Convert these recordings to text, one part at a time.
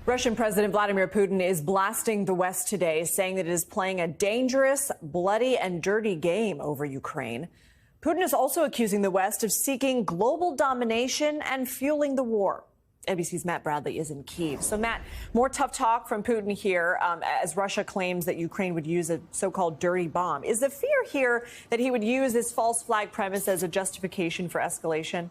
Russian President Vladimir Putin is blasting the West today, saying that it is playing a dangerous, bloody, and dirty game over Ukraine. Putin is also accusing the West of seeking global domination and fueling the war. NBC's Matt Bradley is in Kyiv. So, Matt, more tough talk from Putin here as Russia claims that Ukraine would use a so-called dirty bomb. Is the fear here that he would use this false flag premise as a justification for escalation?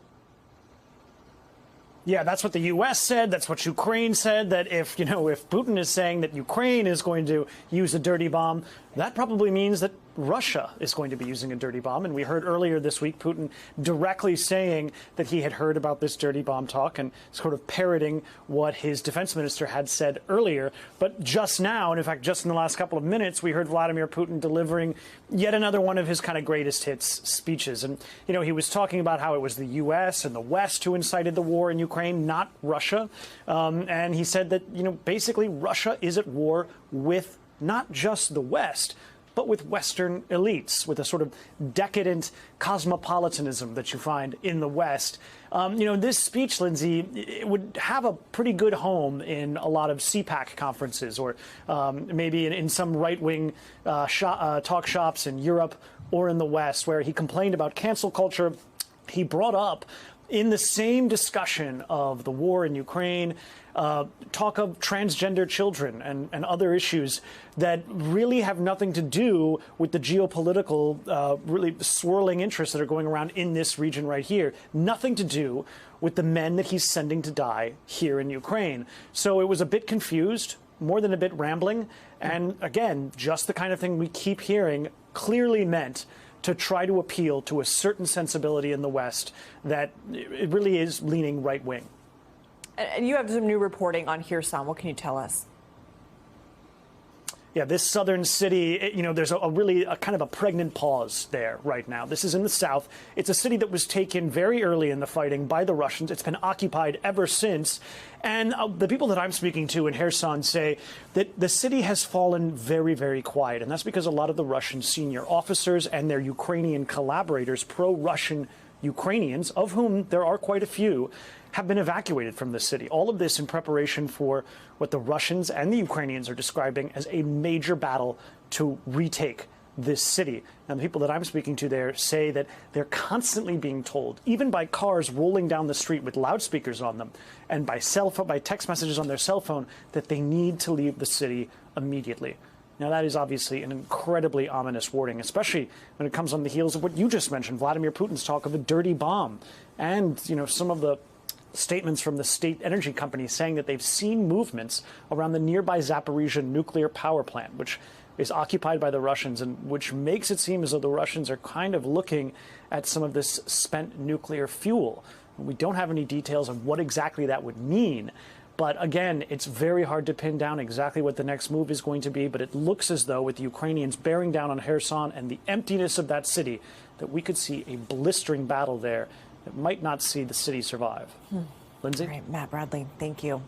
Yeah, that's what the U.S. said. That's what Ukraine said, that if Putin is saying that Ukraine is going to use a dirty bomb, that probably means that Russia is going to be using a dirty bomb. And we heard earlier this week Putin directly saying that he had heard about this dirty bomb talk and sort of parroting what his defense minister had said earlier. But just now, and in fact, just in the last couple of minutes, we heard Vladimir Putin delivering yet another one of his kind of greatest hits speeches. And, he was talking about how it was the U.S. and the West who incited the war in Ukraine, not Russia. And he said that, basically Russia is at war with not just the West, but with Western elites, with a sort of decadent cosmopolitanism that you find in the West. This speech, Lindsay, it would have a pretty good home in a lot of CPAC conferences or maybe in some right-wing talk shops in Europe or in the West, where he complained about cancel culture. He brought up in the same discussion of the war in Ukraine, talk of transgender children and other issues that really have nothing to do with the geopolitical, really swirling interests that are going around in this region right here. Nothing to do with the men that he's sending to die here in Ukraine. So it was a bit confused, more than a bit rambling. And again, just the kind of thing we keep hearing, clearly meant to try to appeal to a certain sensibility in the West that it really is leaning right wing. And you have some new reporting on Kherson. What can you tell us? Yeah, this southern city, there's a kind of a pregnant pause there right now. This is in the south. It's a city that was taken very early in the fighting by the Russians. It's been occupied ever since. And the people that I'm speaking to in Kherson say that the city has fallen very, very quiet. And that's because a lot of the Russian senior officers and their Ukrainian collaborators, pro-Russian Ukrainians, of whom there are quite a few, have been evacuated from the city. All of this in preparation for what the Russians and the Ukrainians are describing as a major battle to retake this city. And the people that I'm speaking to there say that they're constantly being told, even by cars rolling down the street with loudspeakers on them and by text messages on their cell phone, that they need to leave the city immediately. Now, that is obviously an incredibly ominous warning, especially when it comes on the heels of what you just mentioned, Vladimir Putin's talk of a dirty bomb and, some of the statements from the state energy company saying that they've seen movements around the nearby Zaporizhzhia nuclear power plant, which is occupied by the Russians, and which makes it seem as though the Russians are kind of looking at some of this spent nuclear fuel. We don't have any details of what exactly that would mean. But again, it's very hard to pin down exactly what the next move is going to be. But it looks as though with the Ukrainians bearing down on Kherson and the emptiness of that city, that we could see a blistering battle there that might not see the city survive. Lindsay? All right, Matt Bradley, thank you.